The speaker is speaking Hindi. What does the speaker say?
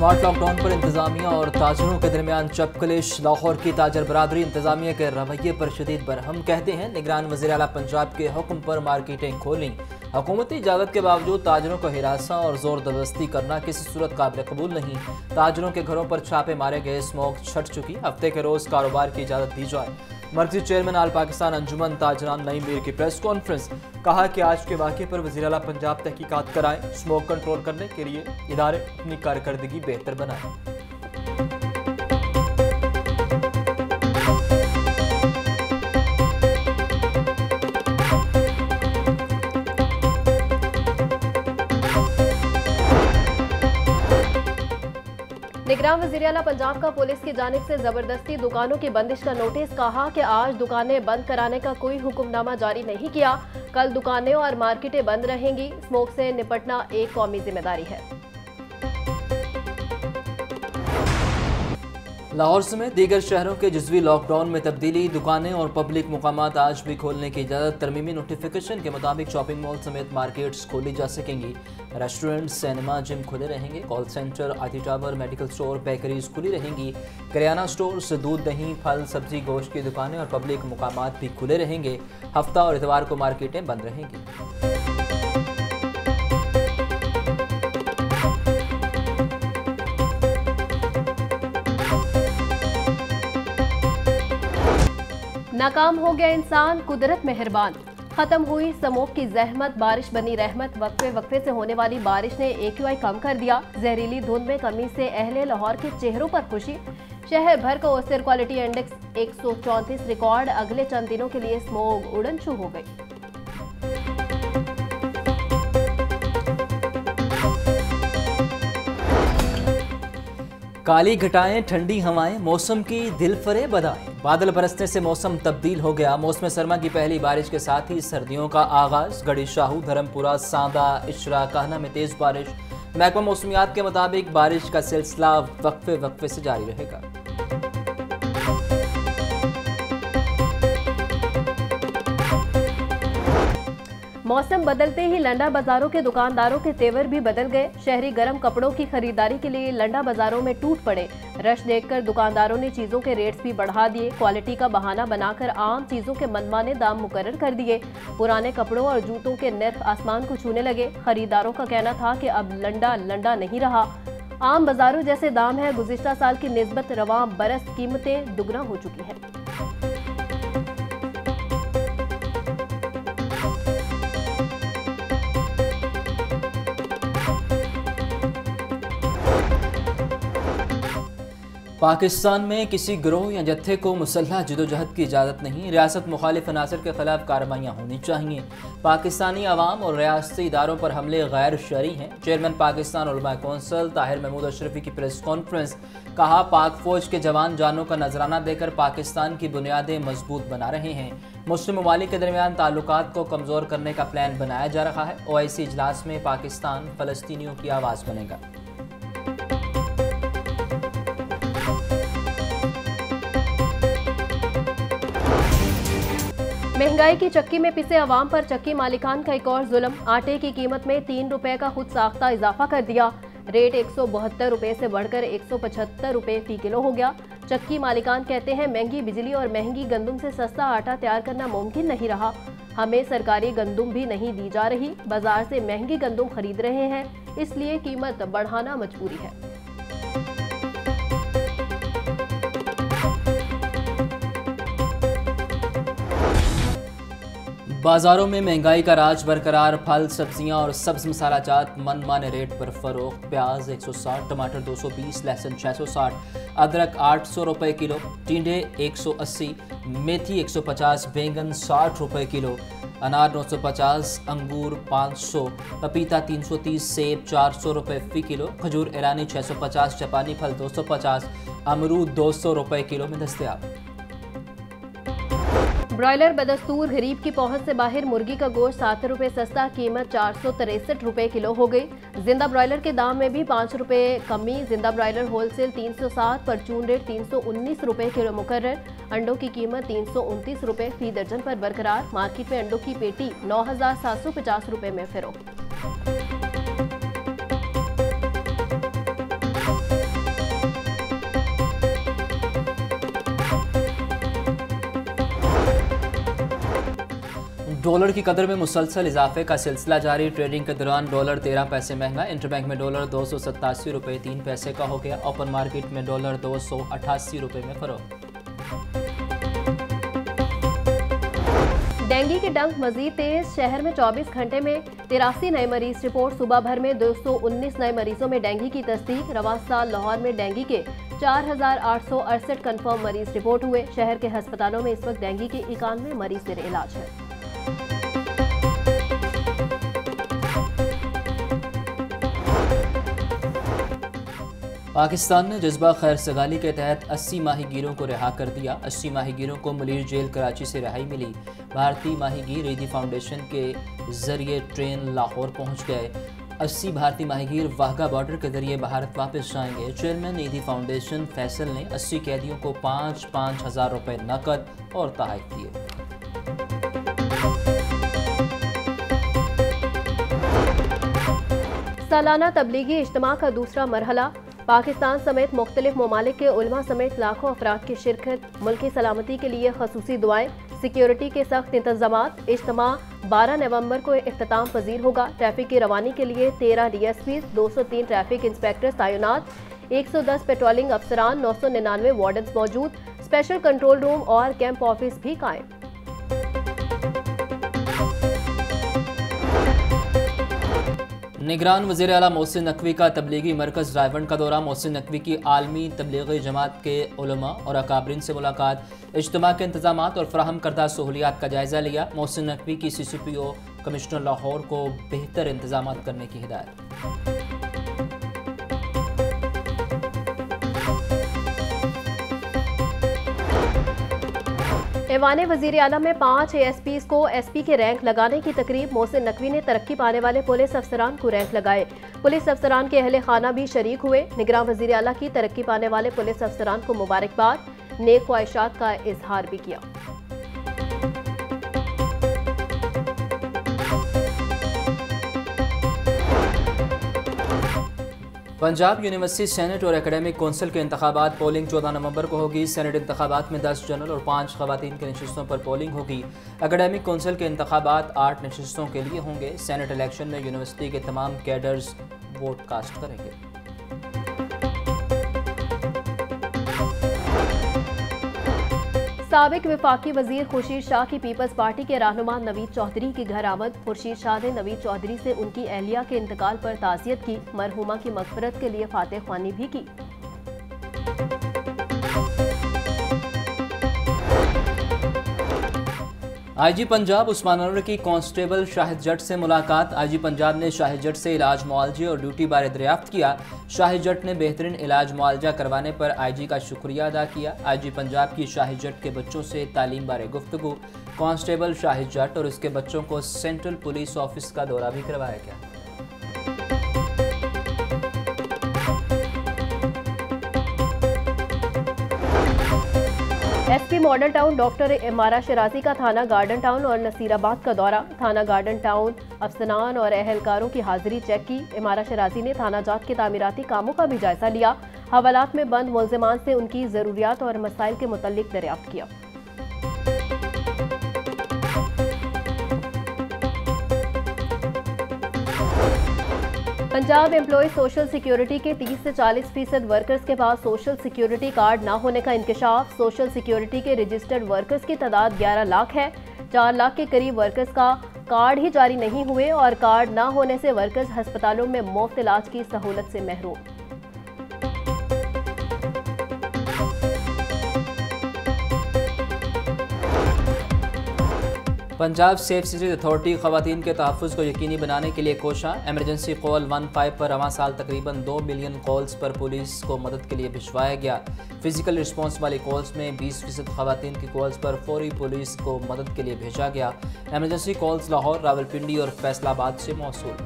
स्मार्ट लॉकडाउन पर इंतजामिया और ताजरों के दरमियान चपकलिश। लाहौर की ताजर बरादरी इंतजामिया के रवैये पर शदीद बरहम। कहते हैं निगरान वज़ीर आला पंजाब के हुक्म पर मार्केटें खोलीं। हुकूमती इजाज़त के बावजूद ताजरों को हिरासा और जोर जबरदस्ती करना किसी सूरत काबिल कबूल नहीं। ताजरों के घरों पर छापे मारे गए, स्मोक छट चुकी। हफ्ते के रोज़ कारोबार की इजाज़त दी जाए। मर्कजी चेयरमैन आल पाकिस्तान अंजुमन ताजरान नईम मीर की प्रेस कॉन्फ्रेंस। कहा कि आज के वाक़े पर वज़ीर आला पंजाब तहकीकात कराएं। स्मोक कंट्रोल करने के लिए इदारे अपनी कारकर्दगी बेहतर बनाएं। निगरान वज़ीर आला पंजाब का पुलिस की जानिब से जबरदस्ती दुकानों की बंदिश का नोटिस। कहा कि आज दुकानें बंद कराने का कोई हुक्मनामा जारी नहीं किया। कल दुकानें और मार्केटें बंद रहेंगी। स्मोक से निपटना एक कौमी जिम्मेदारी है। लाहौर समेत दीगर शहरों के जुज़वी लॉकडाउन में तब्दीली। दुकानें और पब्लिक मुकामात आज भी खोलने की इजाज़त। तरमीमी नोटिफिकेशन के मुताबिक शॉपिंग मॉल समेत मार्केट्स खोली जा सकेंगी। रेस्टोरेंट, सिनेमा, जिम खुले रहेंगे। Call centre, IT tower, medical store, bakeries खुली रहेंगी। करियाना स्टोर्स, दूध, दही, फल, सब्जी, गोश्त की दुकानें और पब्लिक मुकामात भी खुले रहेंगे। हफ्ता और इतवार को मार्केटें बंद रहेंगी। नाकाम हो गया इंसान, कुदरत मेहरबान। खत्म हुई स्मोक की जहमत, बारिश बनी रहमत। वक्फे वक्फे से होने वाली बारिश ने AQI कम कर दिया। जहरीली धुंध में कमी से अहले लाहौर के चेहरों पर खुशी। शहर भर का ओस्टेर क्वालिटी इंडेक्स 134 रिकॉर्ड। अगले चंद दिनों के लिए स्मोक उड़न छू हो गई। काली घटाएं, ठंडी हवाएं, मौसम की दिल फरेब बदाएं। बादल बरसने से मौसम तब्दील हो गया। मौसम सरमा की पहली बारिश के साथ ही सर्दियों का आगाज। गढ़ी शाहू, धर्मपुरा, सांदा, इशरा, कहना में तेज बारिश। महकमा मौसमियात के मुताबिक बारिश का सिलसिला वक्फे वक्फे से जारी रहेगा। मौसम बदलते ही लंडा बाजारों के दुकानदारों के तेवर भी बदल गए। शहरी गर्म कपड़ों की खरीदारी के लिए लंडा बाजारों में टूट पड़े। रश देखकर दुकानदारों ने चीजों के रेट्स भी बढ़ा दिए। क्वालिटी का बहाना बनाकर आम चीजों के मनमाने दाम मुकर्रर कर दिए। पुराने कपड़ों और जूतों के नर्ख आसमान को छूने लगे। खरीदारों का कहना था कि अब लंडा लंडा नहीं रहा। आम बाजारों जैसे दाम है। गुज़िश्ता साल की निस्बत रवां बरस कीमतें दुगना हो चुकी हैं। पाकिस्तान में किसी गिरोह या जत्थे को मुसल्ह जदोजहद की इजाज़त नहीं। रियासत मुखालिफ अनासर के खिलाफ कार्रवाइयाँ होनी चाहिए। पाकिस्तानी अवाम और रियासती इदारों पर हमले गैर शरई हैं। चेयरमैन पाकिस्तान उलमा कौंसिल ताहिर महमूद अशरफी की प्रेस कॉन्फ्रेंस। कहा, पाक फौज के जवान जानों का नजराना देकर पाकिस्तान की बुनियादें मजबूत बना रहे हैं। मुस्लिम ममालिक के दरमियान ताल्लुकात को कमज़ोर करने का प्लान बनाया जा रहा है। OIC इजलास में पाकिस्तान फ़लस्तीनियों की आवाज़ बनेगा। महंगाई की चक्की में पिसे अवाम पर चक्की मालिकान का एक और जुल्म। आटे की कीमत में 3 रुपए का खुद साख्ता इजाफा कर दिया। रेट 172 रुपए से बढ़कर 175 रुपए फी किलो हो गया। चक्की मालिकान कहते हैं महंगी बिजली और महंगी गंदुम से सस्ता आटा तैयार करना मुमकिन नहीं रहा। हमें सरकारी गंदुम भी नहीं दी जा रही। बाजार से महंगी गंदुम खरीद रहे हैं, इसलिए कीमत बढ़ाना मजबूरी है। बाजारों में महंगाई का राज बरकरार। फल, सब्जियां और सब्ज मसाला जात मनमाने रेट पर फरोख्त। प्याज 160, टमाटर 220, लहसुन 660, अदरक 800 रुपए किलो, टिंडे 180, मेथी 150, बैंगन 60 रुपए किलो, अनार 950, अंगूर 500, पपीता 330, सेब 400 रुपए फी किलो, खजूर ईरानी 650, जापानी फल 250, अमरूद 200 रुपए किलो में दस्तयाब। ब्रॉयलर बदस्तूर गरीब की पहुंच से बाहर। मुर्गी का गोश्त 7 रुपए सस्ता, कीमत 463 रुपए किलो हो गई। जिंदा ब्रॉयलर के दाम में भी 5 रुपए कमी। जिंदा ब्रॉयलर होलसेल 307, परचून रेट 319 रुपए किलो मुकर्रर। अंडों की कीमत 329 रुपए फी दर्जन पर बरकरार। मार्केट में अंडों की पेटी 9,750 रुपए में फरोख्त। डॉलर की कदर में मुसलसल इजाफे का सिलसिला जारी। ट्रेडिंग के दौरान डॉलर 13 पैसे महंगा। इंटरबैंक में डॉलर 287 रुपये 3 पैसे का हो गया। ओपन मार्केट में डॉलर 288 रुपये में फरोख्त। डेंगू के डंक मजीद तेज। शहर में 24 घंटे में 83 नए मरीज रिपोर्ट। सुबह भर में 219 नए मरीजों में डेंगू की तस्दीक। रवां साल लाहौर में डेंगू के 4,868 कन्फर्म मरीज रिपोर्ट हुए। शहर के अस्पतालों में इस वक्त डेंगू के 91 मरीज जेर इलाज है। पाकिस्तान ने जज्बा खैर सगाली के तहत 80 माहीगीरों को रिहा कर दिया। 80 माहीगीरों को मुलीर जेल कराची से रिहाई मिली। भारतीय माहीगीर ईदी फाउंडेशन के जरिए ट्रेन लाहौर पहुंच गए। 80 भारतीय माहीगीर वाघा बॉर्डर के जरिए भारत वापस जाएंगे। चेयरमैन ईदी फाउंडेशन फैसल ने 80 कैदियों को 5-5 हज़ार रुपये नकद और तोहफे दिए। सालाना तबलीगी इज्तिमा का दूसरा मरहला। पाकिस्तान समेत मुख्तलिफ ममालिक के उलमा समेत लाखों अफराद की शिरकत। मुल्की सलामती के लिए खसूसी दुआएं। सिक्योरिटी के सख्त इंतजामात। इज्तिमा 12 नवंबर को इख्तिताम पजीर होगा। ट्रैफिक की रवानी के लिए 13 DSPs, 203 ट्रैफिक इंस्पेक्टर्स तैनात, 110 पेट्रोलिंग अफसरान, 999 वार्डन्स मौजूद। स्पेशल कंट्रोल रूम और कैंप ऑफिस भी कायम। निगरान वज़ीर आला मोहसिन नकवी का तबलीगी मरकज़ रायवंड का दौरा। मोहसिन नकवी की आलमी तबलीगी जमात के उलमा और अकाबरीन से मुलाकात। इज्तिमा के इंतजामात और फराहम करदा सहूलियात का जायज़ा लिया। मोहसिन नकवी की CCPO कमिश्नर लाहौर को बेहतर इंतजामात करने की हिदायत। ऐवान वज़ीर आला में 5 ASPs को SP के रैंक लगाने की तकरीब। मोहसिन नकवी ने तरक्की पाने वाले पुलिस अफसरान को रैंक लगाए। पुलिस अफसरान के अहले खाना भी शरीक हुए। निगरान वज़ीर आला की तरक्की पाने वाले पुलिस अफसरान को मुबारकबाद, नेक ख्वाहिशात का इजहार भी किया। पंजाब यूनिवर्सिटी सेनेट और एकेडमिक कौंसिल के इंतखाबात। पोलिंग 14 नवंबर को होगी। सेनेट इंतखाबात में 10 जनरल और 5 खवातीन की नशिस्तों पर पोलिंग होगी। एकेडमिक कौंसिल के इंतखाबात 8 नशिस्तों के लिए होंगे। सेनेट इलेक्शन में यूनिवर्सिटी के तमाम कैडर्स वोट कास्ट करेंगे। साबिक वफाकी वजीर खुर्शीद शाह की पीपल्स पार्टी के रहनुमा नवीद चौधरी की घर आमद। खुर्शीद शाह ने नवीद चौधरी से उनकी अहलिया के इंतकाल पर ताज़ियत की। मरहुमा की मग़फ़िरत के लिए फातिह ख्वानी भी की। IG पंजाब उस्मान अनवर की कांस्टेबल शाहिद जट से मुलाकात। IG पंजाब ने शाहिद जट से इलाज मुआवजे और ड्यूटी बारे दरियाफ्त किया। शाहिद जट ने बेहतरीन इलाज मुआवजा करवाने पर IG का शुक्रिया अदा किया। IG पंजाब की शाहिद जट के बच्चों से तालीम बारे गुफ्तगू। कांस्टेबल शाहिद जट और उसके बच्चों को सेंट्रल पुलिस ऑफिस का दौरा भी करवाया गया। SP मॉडल टाउन डॉक्टर इमारा शराजी का थाना गार्डन टाउन और नसीराबाद का दौरा। थाना गार्डन टाउन अफसरान और अहलकारों की हाजिरी चेक की। इमारा शराजी ने थाना जात के तामीराती कामों का भी जायजा लिया। हवालात में बंद मुलजिमान से उनकी ज़रूरियात और मसाइल के मुतल्लिक दरियाफ्त किया। पंजाब एम्प्लॉय सोशल सिक्योरिटी के 30 से 40% वर्कर्स के पास सोशल सिक्योरिटी कार्ड ना होने का इंकशाफ। सोशल सिक्योरिटी के रजिस्टर्ड वर्कर्स की तादाद 11 लाख है। 4 लाख के करीब वर्कर्स का कार्ड ही जारी नहीं हुए और कार्ड ना होने से वर्कर्स अस्पतालों में मुफ्त इलाज की सहूलत से महरूम। पंजाब सेफ सिटीज अथॉरिटी खवातीन के तहफ़्फ़ुज़ को यकीनी बनाने के लिए कोशा। एमरजेंसी कॉल 15 पर रवां साल तकरीबन 2 मिलियन कॉल्स पर पुलिस को मदद के लिए भिजवाया गया। फिजिकल रिस्पॉन्स वाली कॉल्स में 20% खवातीन की कॉल्स पर फौरी पुलिस को मदद के लिए भेजा गया। एमरजेंसी कॉल्स लाहौर, रावलपिंडी और फैसलाबाद से मौसूल।